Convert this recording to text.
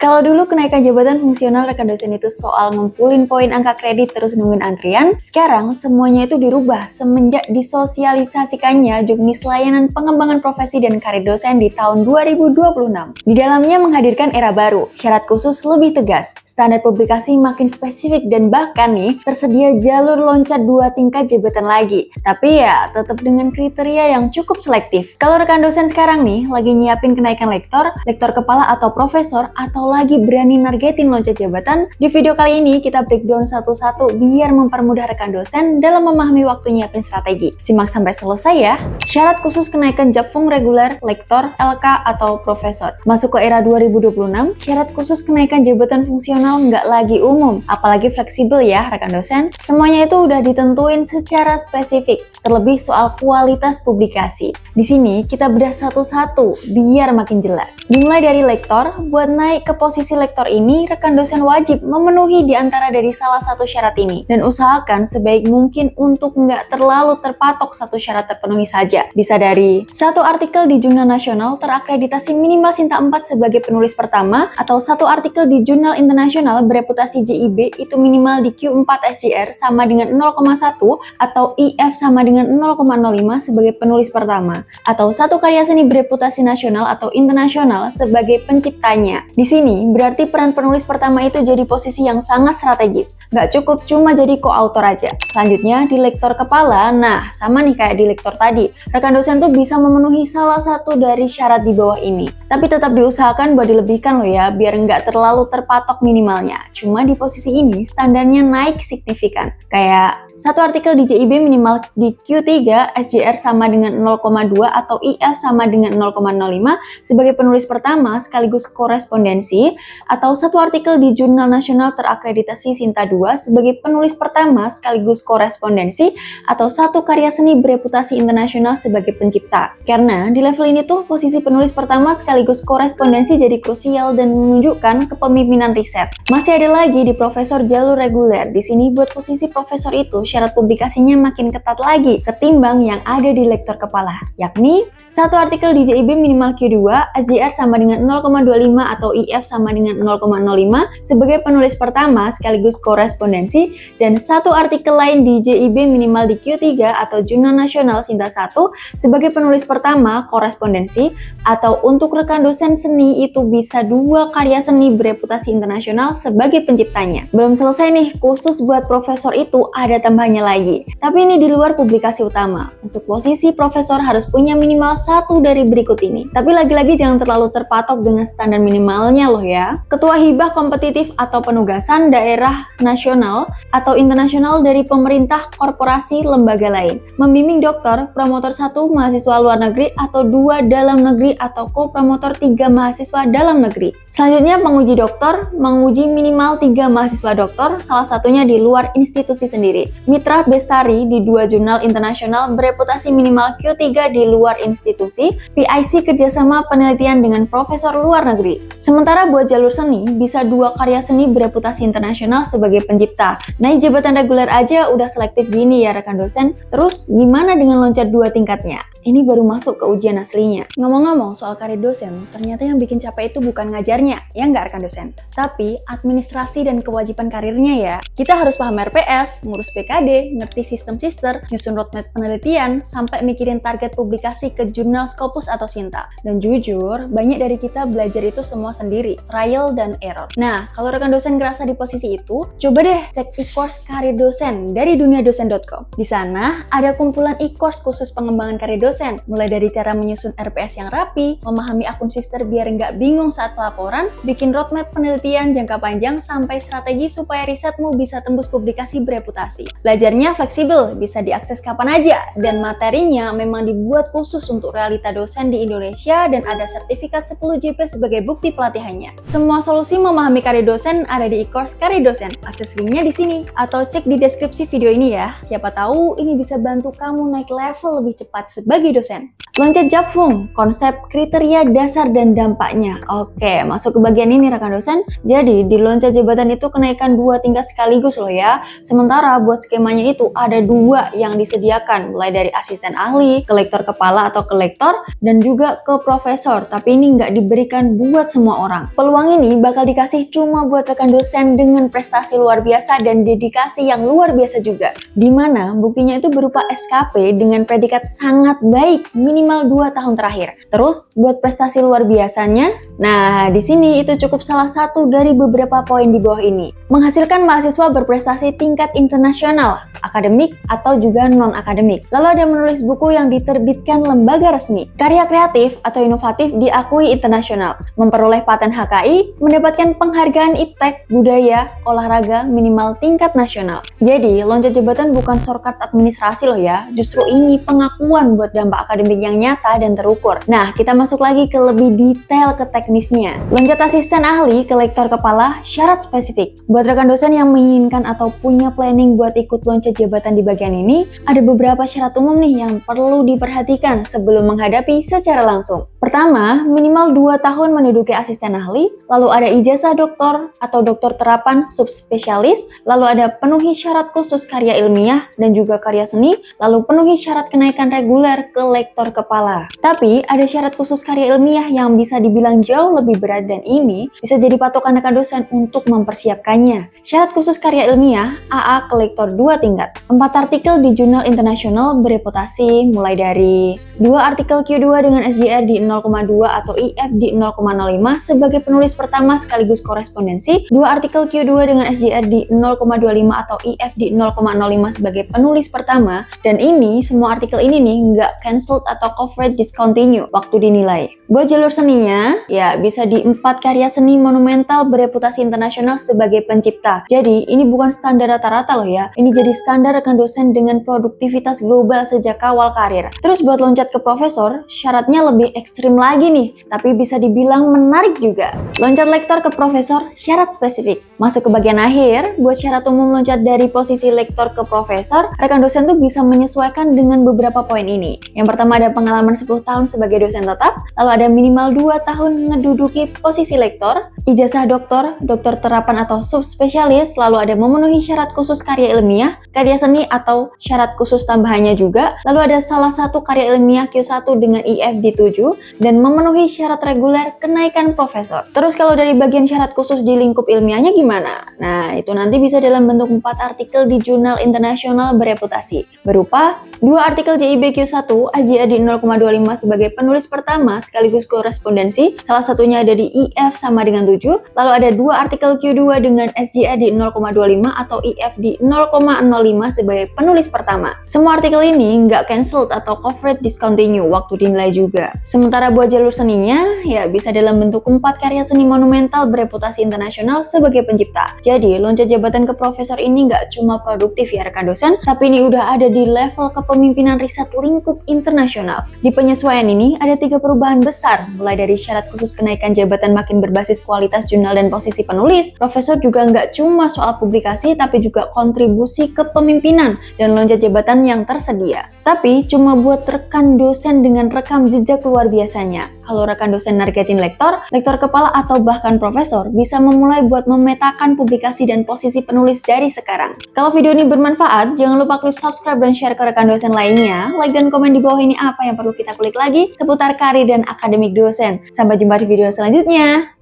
Kalau dulu kenaikan jabatan fungsional rekan dosen itu soal ngumpulin poin angka kredit terus nungguin antrian, sekarang semuanya itu dirubah semenjak disosialisasikannya juknis layanan pengembangan profesi dan karir dosen di tahun 2026. Di dalamnya menghadirkan era baru, syarat khusus lebih tegas, standar publikasi makin spesifik dan bahkan nih tersedia jalur loncat 2 tingkat jabatan lagi. Tapi ya tetap dengan kriteria yang cukup selektif. Kalau rekan dosen sekarang nih lagi nyiapin kenaikan lektor kepala atau profesor atau lagi berani nargetin loncat jabatan, di video kali ini kita breakdown satu-satu biar mempermudah rekan dosen dalam memahami waktu nyiapin strategi. Simak sampai selesai ya. Syarat khusus kenaikan job fung reguler, lektor, LK atau profesor. Masuk ke era 2026, syarat khusus kenaikan jabatan fungsional nggak lagi umum, apalagi fleksibel ya rekan dosen. Semuanya itu udah ditentuin secara spesifik, terlebih soal kualitas publikasi. Di sini kita bedah satu-satu biar makin jelas. Dimulai dari lektor, buat naik ke posisi lektor ini, rekan dosen wajib memenuhi di antara dari salah satu syarat ini. Dan usahakan sebaik mungkin untuk nggak terlalu terpatok satu syarat terpenuhi saja. Bisa dari satu artikel di jurnal nasional terakreditasi minimal Sinta 4 sebagai penulis pertama, atau satu artikel di jurnal internasional bereputasi JIB itu minimal di Q4 SJR sama dengan 0,1, atau IF sama dengan 0,05 sebagai penulis pertama, atau satu karya seni bereputasi nasional atau internasional sebagai penciptanya. Di sini berarti peran penulis pertama itu jadi posisi yang sangat strategis, nggak cukup cuma jadi co-author aja. Selanjutnya di lektor kepala, nah sama nih kayak di lektor tadi, rekan dosen tuh bisa memenuhi salah satu dari syarat di bawah ini. Tapi tetap diusahakan buat dilebihkan loh ya, biar nggak terlalu terpatok minimalnya. Cuma di posisi ini standarnya naik signifikan, kayak satu artikel di JIB minimal di Q3 SJR sama dengan 0,2 atau IF sama dengan 0,05 sebagai penulis pertama sekaligus korespondensi, atau satu artikel di jurnal nasional terakreditasi Sinta 2 sebagai penulis pertama sekaligus korespondensi, atau satu karya seni bereputasi internasional sebagai pencipta. Karena di level ini tuh posisi penulis pertama sekaligus korespondensi jadi krusial dan menunjukkan kepemimpinan riset. Masih ada lagi di profesor jalur reguler. Di sini buat posisi profesor itu syarat publikasinya makin ketat lagi ketimbang yang ada di lektor kepala, yakni satu artikel di JIB minimal Q2, SJR sama dengan 0,25 atau IF sama dengan 0,05 sebagai penulis pertama sekaligus korespondensi, dan satu artikel lain di JIB minimal di Q3 atau jurnal nasional Sinta 1 sebagai penulis pertama korespondensi, atau untuk rekan dosen seni itu bisa 2 karya seni bereputasi internasional sebagai penciptanya. Belum selesai nih, khusus buat profesor itu ada tambahnya lagi. Tapi ini di luar publikasi utama. Untuk posisi profesor harus punya minimal satu dari berikut ini. Tapi lagi-lagi jangan terlalu terpatok dengan standar minimalnya loh ya. Ketua hibah kompetitif atau penugasan daerah nasional atau internasional dari pemerintah, korporasi, lembaga lain. Membimbing doktor, promotor 1 mahasiswa luar negeri atau 2 dalam negeri atau co-promotor 3 mahasiswa dalam negeri. Selanjutnya penguji doktor, menguji minimal 3 mahasiswa doktor, salah satunya di luar institusi sendiri. Mitra Bestari di 2 jurnal internasional bereputasi minimal Q3 di luar institusi, PIC kerjasama penelitian dengan profesor luar negeri. Sementara buat jalur seni, bisa 2 karya seni bereputasi internasional sebagai pencipta. Naik jabatan reguler aja udah selektif gini ya rekan dosen. Terus gimana dengan loncat 2 tingkatnya? Ini baru masuk ke ujian aslinya. Ngomong-ngomong soal karir dosen, ternyata yang bikin capek itu bukan ngajarnya, ya nggak rekan dosen? Tapi administrasi dan kewajiban karirnya ya. Kita harus paham RPS, ngurus PKD, ngerti sistem sister, nyusun roadmap penelitian, sampai mikirin target publikasi ke jurnal Scopus atau Sinta. Dan jujur, banyak dari kita belajar itu semua sendiri, trial dan error. Nah, kalau rekan dosen ngerasa di posisi itu, coba deh cek e-course karir dosen dari duniadosen.com. Di sana ada kumpulan e-course khusus pengembangan karir dosen, mulai dari cara menyusun RPS yang rapi, memahami akun sister biar nggak bingung saat pelaporan, bikin roadmap penelitian jangka panjang, sampai strategi supaya risetmu bisa tembus publikasi bereputasi. Belajarnya fleksibel, bisa diakses kapan aja, dan materinya memang dibuat khusus untuk realita dosen di Indonesia dan ada sertifikat 10 JP sebagai bukti pelatihannya. Semua solusi memahami karir dosen ada di e-course karir dosen. Akses linknya di sini, atau cek di deskripsi video ini ya. Siapa tahu ini bisa bantu kamu naik level lebih cepat sebagai dosen. Loncat Japfung, konsep kriteria dasar dan dampaknya. Oke, masuk ke bagian ini rekan dosen. Jadi, di loncat jabatan itu kenaikan 2 tingkat sekaligus loh ya. Sementara buat skemanya itu ada 2 yang disediakan, mulai dari asisten ahli, ke lektor kepala atau ke lektor, dan juga ke profesor. Tapi ini nggak diberikan buat semua orang. Peluang ini bakal dikasih cuma buat rekan dosen dengan prestasi luar biasa dan dedikasi yang luar biasa juga. Dimana buktinya itu berupa SKP dengan predikat sangat baik, minimal 2 tahun terakhir. Terus buat prestasi luar biasanya, nah di sini itu cukup salah satu dari beberapa poin di bawah ini. Menghasilkan mahasiswa berprestasi tingkat internasional, akademik atau juga non-akademik. Lalu ada menulis buku yang diterbitkan lembaga resmi. Karya kreatif atau inovatif diakui internasional. Memperoleh paten HKI, mendapatkan penghargaan IPTEK, budaya, olahraga minimal tingkat nasional. Jadi, loncat jabatan bukan shortcut administrasi loh ya. Justru ini pengakuan buat dampak akademik yang nyata dan terukur. Nah, kita masuk lagi ke lebih detail ke teknisnya. Loncat asisten ahli ke lektor kepala, syarat spesifik. Buat rekan dosen yang menginginkan atau punya planning buat ikut loncat jabatan di bagian ini, ada beberapa syarat umum nih yang perlu diperhatikan sebelum menghadapi secara langsung. Pertama, minimal 2 tahun menduduki asisten ahli, lalu ada ijazah doktor atau doktor terapan subspesialis, lalu ada penuhi syarat khusus karya ilmiah dan juga karya seni, lalu penuhi syarat kenaikan reguler ke lektor kepala. Tapi ada syarat khusus karya ilmiah yang bisa dibilang jauh lebih berat dan ini bisa jadi patokan rekan dosen untuk mempersiapkannya. Syarat khusus karya ilmiah AA ke lektor 2 tingkat. 4 artikel di jurnal internasional bereputasi mulai dari 2 artikel Q2 dengan SJR di 0,2 atau IF di 0,05 sebagai penulis pertama sekaligus korespondensi, 2 artikel Q2 dengan SJR di 0,25 atau IF di 0,05 sebagai penulis pertama, dan ini semua artikel ini nih nggak cancelled atau coverage discontinue waktu dinilai. Buat jalur seninya, ya bisa di 4 karya seni monumental bereputasi internasional sebagai pencipta. Jadi ini bukan standar rata-rata loh ya, ini jadi standar rekan dosen dengan produktivitas global sejak awal karir. Terus buat loncat ke profesor, syaratnya lebih ekstrim lagi nih, tapi bisa dibilang menarik juga. Loncat lektor ke profesor, syarat spesifik. Masuk ke bagian akhir, buat syarat umum loncat dari posisi lektor ke profesor, rekan dosen tuh bisa menyesuaikan dengan beberapa poin ini. Yang pertama ada pengalaman 10 tahun sebagai dosen tetap, lalu ada minimal 2 tahun ngeduduki posisi lektor, ijazah doktor, doktor terapan atau subspesialis, lalu ada memenuhi syarat khusus karya ilmiah, karya seni atau syarat khusus tambahannya juga, lalu ada salah satu karya ilmiah Q1 dengan IF di 7, dan memenuhi syarat reguler kenaikan profesor. Terus kalau dari bagian syarat khusus di lingkup ilmiahnya gimana? Nah, itu nanti bisa dalam bentuk 4 artikel di jurnal internasional bereputasi, berupa 2 artikel JIB Q1 SJR di 0,25 sebagai penulis pertama sekaligus korespondensi, salah satunya ada di IF sama dengan 7, lalu ada 2 artikel Q2 dengan SJR di 0,25 atau IF di 0,05 sebagai penulis pertama. Semua artikel ini nggak cancelled atau coverage discontinue waktu dinilai juga. Sementara buat jalur seninya, ya bisa dalam bentuk 4 karya seni monumental bereputasi internasional sebagai pencipta. Jadi, loncat jabatan ke profesor ini nggak cuma produktif ya rekan dosen, tapi ini udah ada di level kepemimpinan riset lingkup internasional. Di penyesuaian ini ada 3 perubahan besar, mulai dari syarat khusus kenaikan jabatan makin berbasis kualitas jurnal dan posisi penulis, profesor juga nggak cuma soal publikasi, tapi juga kontribusi kepemimpinan dan loncat jabatan yang tersedia. Tapi cuma buat rekan dosen dengan rekam jejak luar biasanya. Kalau rekan dosen nargetin lektor, lektor kepala atau bahkan profesor bisa memulai buat memetakan publikasi dan posisi penulis dari sekarang. Kalau video ini bermanfaat, jangan lupa klik subscribe dan share ke rekan dosen lainnya. Like dan komen di bawah ini apa yang perlu kita kulik lagi seputar karir dan akademik dosen. Sampai jumpa di video selanjutnya.